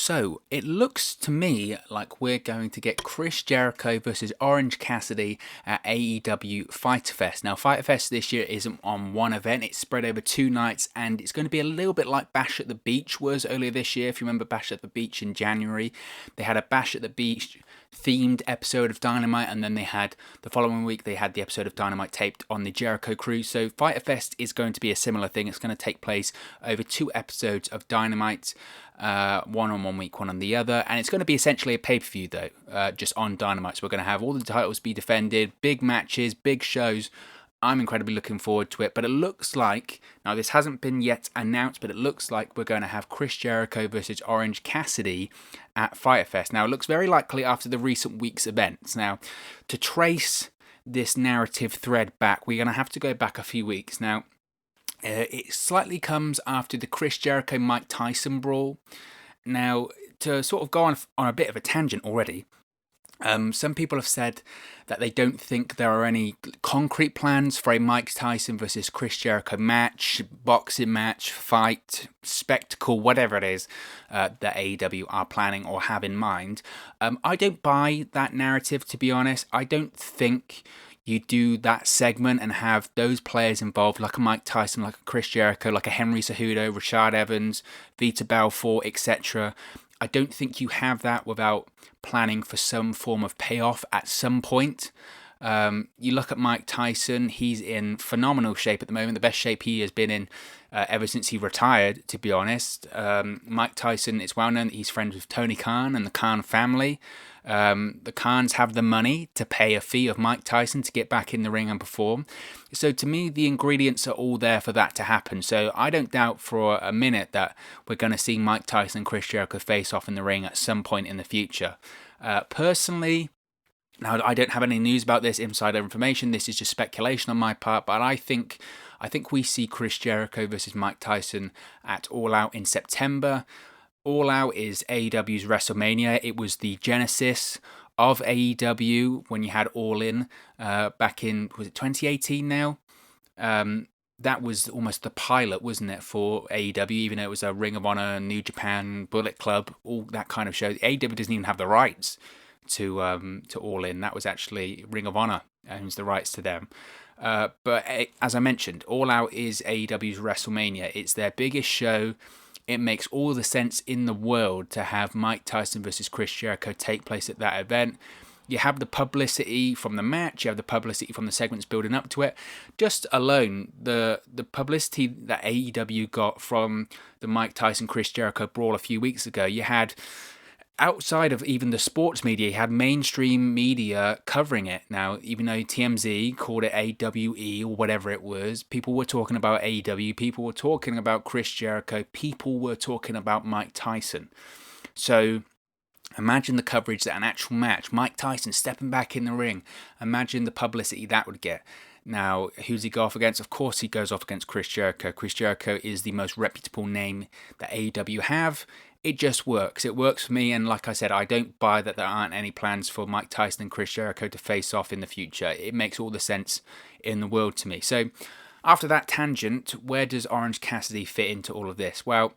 So it looks to me like we're going to get Chris Jericho versus Orange Cassidy at AEW Fyter Fest. Now, Fyter Fest this year isn't on one event, it's spread over 2 nights, and it's going to be a little bit like Bash at the Beach was earlier this year. If you remember Bash at the Beach in January, they had a Bash at the Beach themed episode of Dynamite, and then they had the following week they had the episode of Dynamite taped on the Jericho cruise. So Fyter Fest is going to be a similar thing. It's going to take place over 2 episodes of Dynamite, one on one week, one on the other, and it's going to be essentially a pay-per-view though, just on Dynamite. So we're going to have all the titles be defended, big matches, big shows. I'm incredibly looking forward to it, but it looks like, now this hasn't been yet announced, but it looks like we're going to have Chris Jericho versus Orange Cassidy at Fyter Fest. Now it looks very likely after the recent week's events. Now, to trace this narrative thread back, we're going to have to go back a few weeks. Now, it slightly comes after the Chris Jericho Mike Tyson brawl. Now, to sort of go on a bit of a tangent already, some people have said that they don't think there are any concrete plans for a Mike Tyson versus Chris Jericho match, boxing match, fight, spectacle, whatever it is that AEW are planning or have in mind. I don't buy that narrative, to be honest. I don't think you do that segment and have those players involved, like a Mike Tyson, like a Chris Jericho, like a Henry Cejudo, Rashad Evans, Vita Belfort, etc. I don't think you have that without planning for some form of payoff at some point. You look at Mike Tyson, he's in phenomenal shape at the moment, the best shape he has been in ever since he retired, to be honest. Mike Tyson, it's well known that he's friends with Tony Khan and the Khan family. The Khans have the money to pay a fee of Mike Tyson to get back in the ring and perform. So to me, the ingredients are all there for that to happen. So I don't doubt for a minute that we're going to see Mike Tyson and Chris Jericho face off in the ring at some point in the future. Personally, now I don't have any news about this, insider information. This is just speculation on my part, but I think we see Chris Jericho versus Mike Tyson at All Out in September. All Out is AEW's WrestleMania. It was the genesis of AEW when you had All In back in, was it 2018 now? That was almost the pilot, wasn't it, for AEW, even though it was a Ring of Honor, New Japan, Bullet Club, all that kind of show. AEW doesn't even have the rights to All In. That was actually Ring of Honor owns the rights to them. But as I mentioned, All Out is AEW's WrestleMania. It's their biggest show. It makes all the sense in the world to have Mike Tyson versus Chris Jericho take place at that event. You have the publicity from the match, you have the publicity from the segments building up to it. Just alone, the publicity that AEW got from the Mike Tyson Chris Jericho brawl a few weeks ago, you had, outside of even the sports media, you had mainstream media covering it. Now, even though TMZ called it AWE or whatever it was, people were talking about AEW, people were talking about Chris Jericho, people were talking about Mike Tyson. So imagine the coverage that an actual match, Mike Tyson stepping back in the ring, imagine the publicity that would get. Now, who's he go off against? Of course he goes off against Chris Jericho. Chris Jericho is the most reputable name that AEW have. It just works. It works for me, and like I said, I don't buy that there aren't any plans for Mike Tyson and Chris Jericho to face off in the future. It makes all the sense in the world to me. So, after that tangent, where does Orange Cassidy fit into all of this? Well,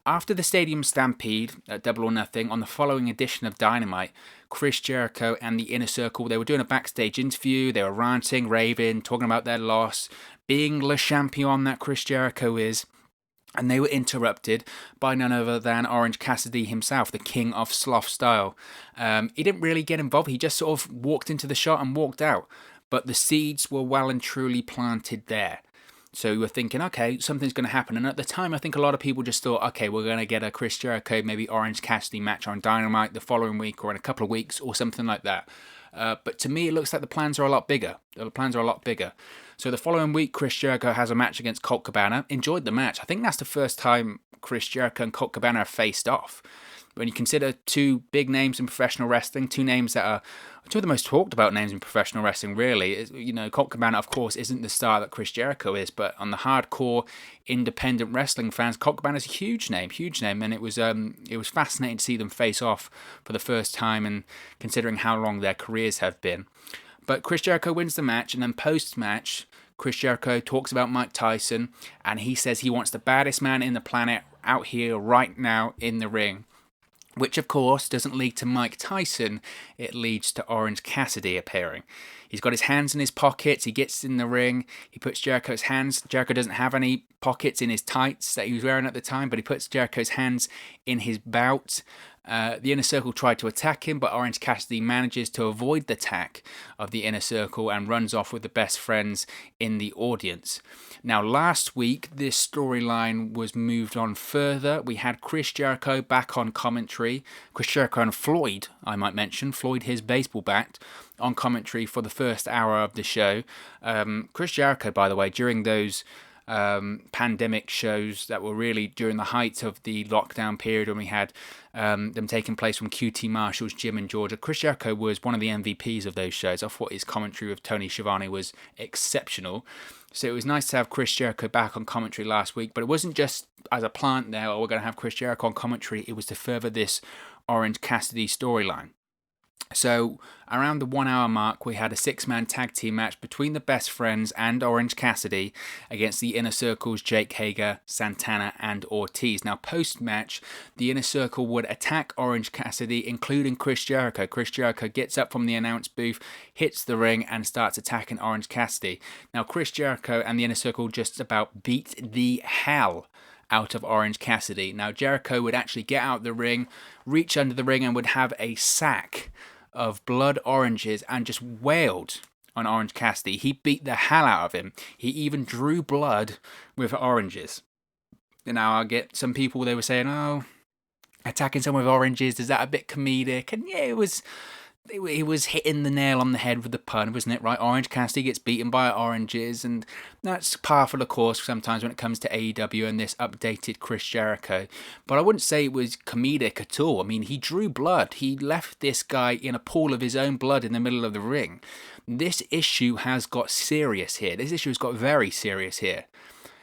after the Stadium Stampede at Double or Nothing, on the following edition of Dynamite, Chris Jericho and the Inner Circle, they were doing a backstage interview, they were ranting, raving, talking about their loss, being Le Champion that Chris Jericho is. And they were interrupted by none other than Orange Cassidy himself, the king of sloth style. He didn't really get involved. He just sort of walked into the shot and walked out. But the seeds were well and truly planted there. So we were thinking, okay, something's going to happen. And at the time, I think a lot of people just thought, okay, we're going to get a Chris Jericho, maybe Orange Cassidy match on Dynamite the following week or in a couple of weeks or something like that. But to me, it looks like the plans are a lot bigger. The plans are a lot bigger. So the following week, Chris Jericho has a match against Colt Cabana. Enjoyed the match. I think that's the first time Chris Jericho and Colt Cabana have faced off. When you consider two big names in professional wrestling, two names that are two of the most talked about names in professional wrestling, really. You know, Colt Cabana, of course, isn't the star that Chris Jericho is, but on the hardcore independent wrestling fans, Colt Cabana is a huge name, and it was fascinating to see them face off for the first time, and considering how long their careers have been. But Chris Jericho wins the match, and then post-match, Chris Jericho talks about Mike Tyson, and he says he wants the baddest man in the planet out here right now in the ring. which of course doesn't lead to Mike Tyson, it leads to Orange Cassidy appearing. He's got his hands in his pockets, he gets in the ring, he puts Jericho's hands, Jericho doesn't have any pockets in his tights that he was wearing at the time, but he puts Jericho's hands in his belt. The Inner Circle tried to attack him, but Orange Cassidy manages to avoid the attack of the Inner Circle and runs off with the best friends in the audience. Now, last week, this storyline was moved on further. We had Chris Jericho back on commentary. Chris Jericho and Floyd, I might mention, Floyd, his baseball bat, on commentary for the first hour of the show. Chris Jericho, by the way, during those pandemic shows that were really during the height of the lockdown period when we had them taking place from QT Marshall's gym in Georgia. Chris Jericho was one of the MVPs of those shows. I thought his commentary with Tony Schiavone was exceptional. So it was nice to have Chris Jericho back on commentary last week, but it wasn't just as a plant there, we're going to have Chris Jericho on commentary. It was to further this Orange Cassidy storyline. So around the 1 hour mark, we had a 6-man tag team match between the Best Friends and Orange Cassidy against the Inner Circle's Jake Hager, Santana, and Ortiz. Now, post-match, the Inner Circle would attack Orange Cassidy, including Chris Jericho. Chris Jericho gets up from the announce booth, hits the ring, and starts attacking Orange Cassidy. Now, Chris Jericho and the Inner Circle just about beat the hell out of Orange Cassidy. Now, Jericho would actually get out the ring, reach under the ring, and would have a sack of blood oranges and just wailed on Orange Cassidy. He beat the hell out of him. He even drew blood with oranges. Now, I get some people, they were saying, oh, attacking someone with oranges, is that a bit comedic? And yeah, it was hitting the nail on the head with the pun, wasn't it, right? Orange Cassidy gets beaten by oranges, and that's par for the course sometimes when it comes to AEW and this updated Chris Jericho. But I wouldn't say it was comedic at all. I mean, he drew blood. He left this guy in a pool of his own blood in the middle of the ring. This issue has got serious here. This issue has got very serious here.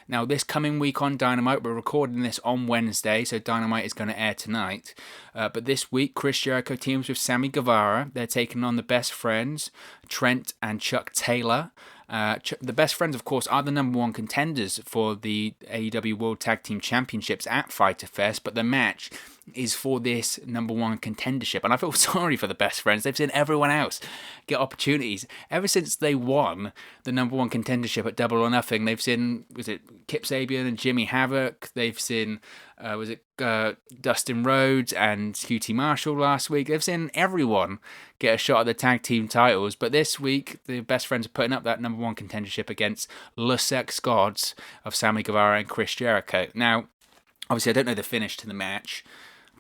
Now, this coming week on Dynamite, we're recording this on Wednesday, so Dynamite is going to air tonight. But this week, Chris Jericho teams with Sammy Guevara. They're taking on the Best Friends, Trent and Chuck Taylor. The Best Friends, of course, are the number one contenders for the AEW World Tag Team Championships at Fyter Fest, but the match is for this number one contendership. And I feel sorry for the Best Friends. They've seen everyone else get opportunities. Ever since they won the number one contendership at Double or Nothing, they've seen, was it Kip Sabian and Jimmy Havoc? They've seen, Dustin Rhodes and QT Marshall last week? They've seen everyone get a shot at the tag team titles. But this week, the Best Friends are putting up that number one contendership against Le Sex Gods of Sammy Guevara and Chris Jericho. Now, obviously, I don't know the finish to the match,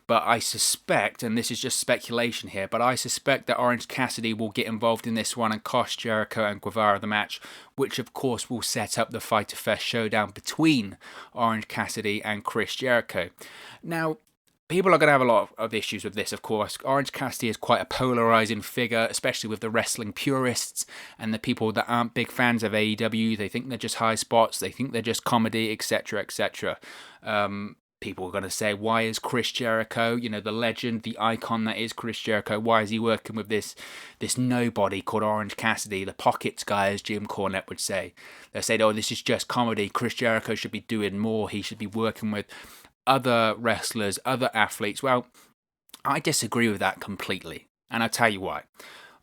but I suspect, and this is just speculation here, but I suspect that Orange Cassidy will get involved in this one and cost Jericho and Guevara the match, which of course will set up the Fyter Fest showdown between Orange Cassidy and Chris Jericho. Now, people are going to have a lot of issues with this, of course. Orange Cassidy is quite a polarizing figure, especially with the wrestling purists and the people that aren't big fans of AEW. They think they're just high spots, they think they're just comedy, etc., etc. People are going to say, why is Chris Jericho, the legend, the icon that is Chris Jericho, why is he working with this nobody called Orange Cassidy, the pockets guy, as Jim Cornette would say? They say, oh, this is just comedy. Chris Jericho should be doing more. He should be working with other wrestlers, other athletes. Well, I disagree with that completely, and I'll tell you why.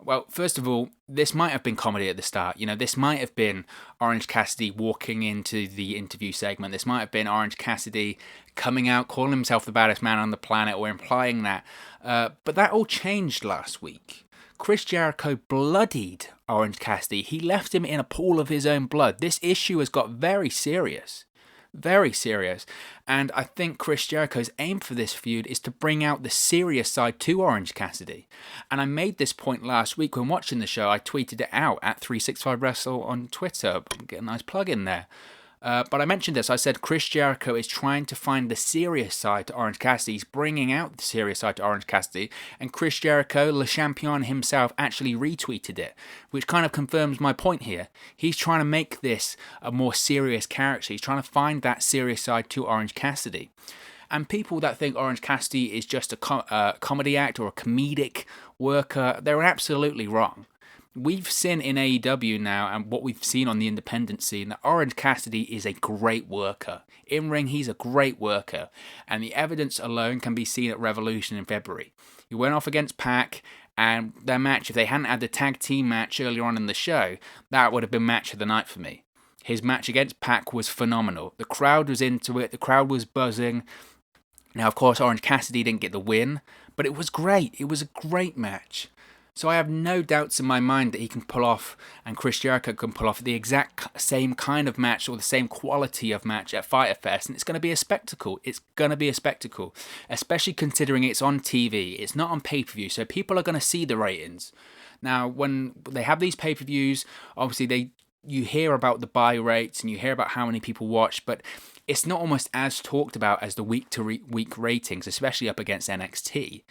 Well, first of all, this might have been comedy at the start. This might have been Orange Cassidy walking into the interview segment. This might have been Orange Cassidy coming out, calling himself the baddest man on the planet, or implying that. But that all changed last week. Chris Jericho bloodied Orange Cassidy. He left him in a pool of his own blood. This issue has got very serious. Very serious. And I think Chris Jericho's aim for this feud is to bring out the serious side to Orange Cassidy. And I made this point last week when watching the show. I tweeted it out at 365Wrestle on Twitter. Get a nice plug in there. But I mentioned this. I said Chris Jericho is trying to find the serious side to Orange Cassidy. He's bringing out the serious side to Orange Cassidy. And Chris Jericho, Le Champion himself, actually retweeted it, which kind of confirms my point here. He's trying to make this a more serious character. He's trying to find that serious side to Orange Cassidy. And people that think Orange Cassidy is just a comedy act or a comedic worker, they're absolutely wrong. we've seen in AEW now, and what we've seen on the independent scene, that Orange Cassidy is a great worker. In ring, he's a great worker, and the evidence alone can be seen at Revolution in February. He went off against Pac, and their match, if they hadn't had the tag team match earlier on in the show, that would have been match of the night for me. His match against Pac was phenomenal. The crowd was into it. The crowd was buzzing. Now, of course, Orange Cassidy didn't get the win, but it was great. It was a great match. So I have no doubts in my mind that he can pull off, and Chris Jericho can pull off the exact same kind of match or the same quality of match at Fyter Fest, and it's going to be a spectacle. It's going to be a spectacle, especially considering it's on TV. It's not on pay-per-view, so people are going to see the ratings. Now, when they have these pay-per-views, obviously you hear about the buy rates and you hear about how many people watch, but it's not almost as talked about as the week-to-week ratings, especially up against NXT.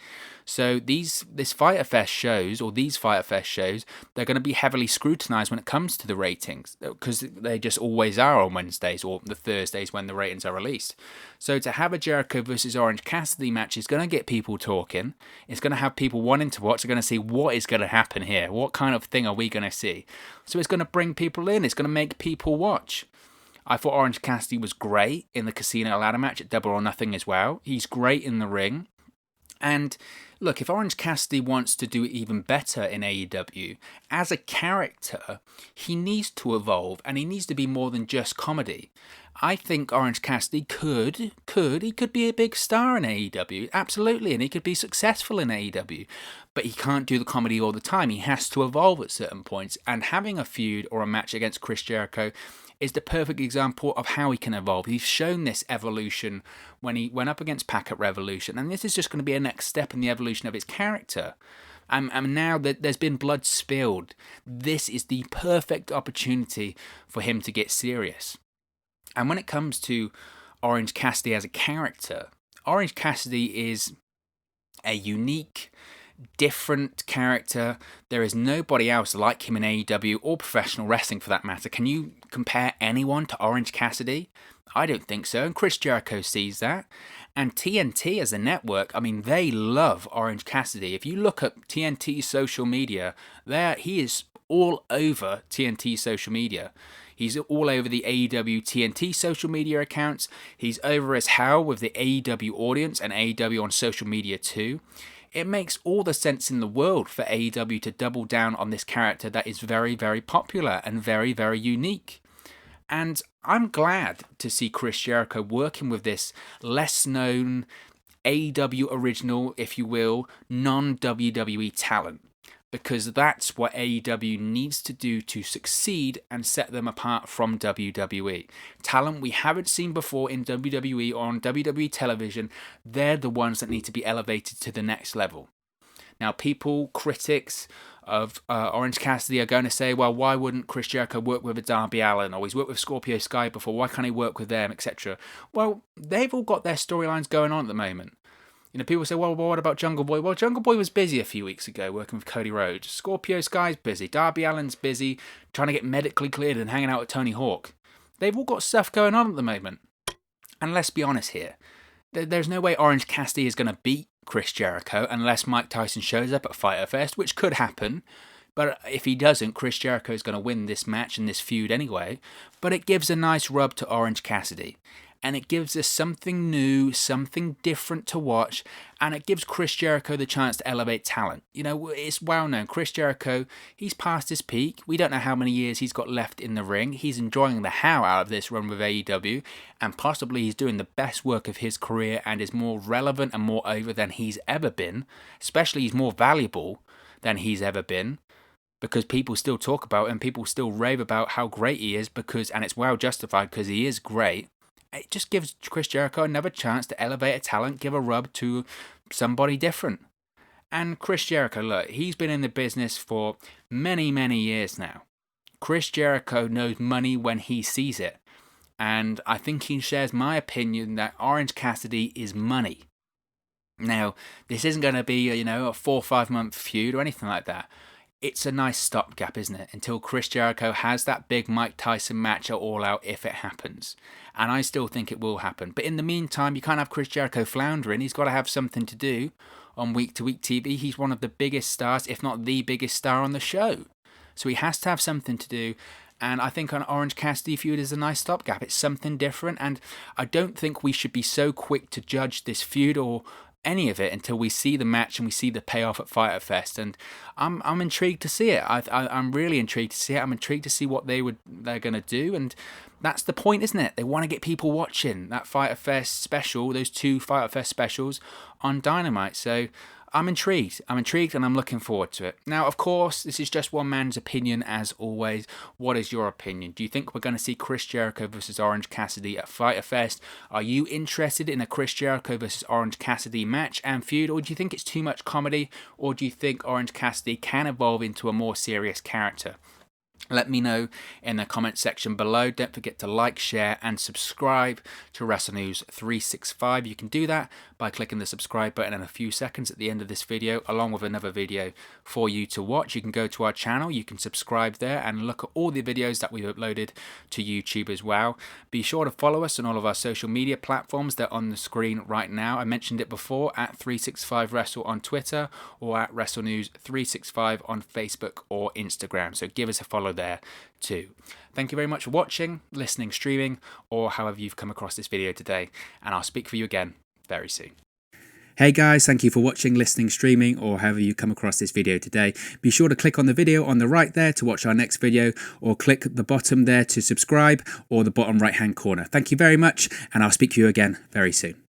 So these Fyter Fest shows, they're going to be heavily scrutinized when it comes to the ratings, because they just always are on Wednesdays or the Thursdays when the ratings are released. So to have a Jericho versus Orange Cassidy match is going to get people talking. It's going to have people wanting to watch. They're going to see what is going to happen here. What kind of thing are we going to see? So it's going to bring people in. It's going to make people watch. I thought Orange Cassidy was great in the Casino ladder match at Double or Nothing as well. He's great in the ring. And look, if Orange Cassidy wants to do it even better in AEW, as a character, he needs to evolve and he needs to be more than just comedy. I think Orange Cassidy could be a big star in AEW, absolutely, and he could be successful in AEW. But he can't do the comedy all the time. He has to evolve at certain points. And having a feud or a match against Chris Jericho is the perfect example of how he can evolve. He's shown this evolution when he went up against Pac at Revolution, and this is just going to be a next step in the evolution of his character. And now that there's been blood spilled, this is the perfect opportunity for him to get serious. And when it comes to Orange Cassidy as a character, Orange Cassidy is a unique, different character. There is nobody else like him in AEW or professional wrestling for that matter. Can you compare anyone to Orange Cassidy? I don't think so, and Chris Jericho sees that. And TNT as a network, I mean, they love Orange Cassidy. If you look at TNT's social media, he is all over TNT's social media. He's all over the AEW TNT social media accounts. He's over as hell with the AEW audience and AEW on social media too. It makes all the sense in the world for AEW to double down on this character that is very, very popular and very, very unique. And I'm glad to see Chris Jericho working with this less known AEW original, if you will, non-WWE talent. Because that's what AEW needs to do to succeed and set them apart from WWE. Talent we haven't seen before in WWE or on WWE television, they're the ones that need to be elevated to the next level. Now, critics of Orange Cassidy are going to say, well, why wouldn't Chris Jericho work with a Darby Allin, or he's worked with Scorpio Sky before, why can't he work with them, etc. Well, they've all got their storylines going on at the moment. You know, people say, well, what about Jungle Boy? Well, Jungle Boy was busy a few weeks ago working with Cody Rhodes. Scorpio Sky's busy. Darby Allin's busy trying to get medically cleared and hanging out with Tony Hawk. They've all got stuff going on at the moment. And let's be honest here. There's no way Orange Cassidy is going to beat Chris Jericho unless Mike Tyson shows up at Fyter Fest, which could happen. But if he doesn't, Chris Jericho is going to win this match and this feud anyway. But it gives a nice rub to Orange Cassidy. And it gives us something new, something different to watch, and it gives Chris Jericho the chance to elevate talent. You know, it's well known, Chris Jericho, he's past his peak. We don't know how many years he's got left in the ring. He's enjoying the hell out of this run with AEW, and possibly he's doing the best work of his career and is more relevant and more over than he's ever been. Especially he's more valuable than he's ever been, because people still talk about him, people still rave about how great he is, and it's well justified because he is great. It just gives Chris Jericho another chance to elevate a talent, give a rub to somebody different. And Chris Jericho, look, he's been in the business for many, many years now. Chris Jericho knows money when he sees it. And I think he shares my opinion that Orange Cassidy is money. Now, this isn't going to be, a 4 or 5 month feud or anything like that. It's a nice stopgap, isn't it? Until Chris Jericho has that big Mike Tyson match at All Out, if it happens. And I still think it will happen. But in the meantime, you can't have Chris Jericho floundering. He's got to have something to do on week-to-week TV. He's one of the biggest stars, if not the biggest star on the show. so he has to have something to do. And I think an Orange Cassidy feud is a nice stopgap. It's something different, and I don't think we should be so quick to judge this feud or any of it until we see the match and we see the payoff at Fyter Fest. And I'm intrigued to see it. I'm really intrigued to see it. I'm intrigued to see what they're gonna do, and that's the point, isn't it? They want to get people watching that Fyter Fest special, those 2 Fyter Fest specials on Dynamite. So I'm intrigued, and I'm looking forward to it. Now, of course, this is just one man's opinion, as always. What is your opinion? Do you think we're going to see Chris Jericho versus Orange Cassidy at Fyter Fest? Are you interested in a Chris Jericho versus Orange Cassidy match and feud, or do you think it's too much comedy, or do you think Orange Cassidy can evolve into a more serious character? Let me know in the comment section below. Don't forget to like, share, and subscribe to WrestleNews 365. You can do that by clicking the subscribe button in a few seconds at the end of this video, along with another video for you to watch. You can go to our channel, you can subscribe there, and look at all the videos that we've uploaded to YouTube as well. Be sure to follow us on all of our social media platforms. They're on the screen right now. I mentioned it before, at 365Wrestle on Twitter, or at WrestleNews 365 on Facebook or Instagram. So give us a follow there too. Thank you very much for watching, listening, streaming, or however you've come across this video today, and I'll speak for you again very soon. Hey guys, thank you for watching, listening, streaming, or however you come across this video today. Be sure to click on the video on the right there to watch our next video, or click the bottom there to subscribe, or the bottom right hand corner. Thank you very much, and I'll speak to you again very soon.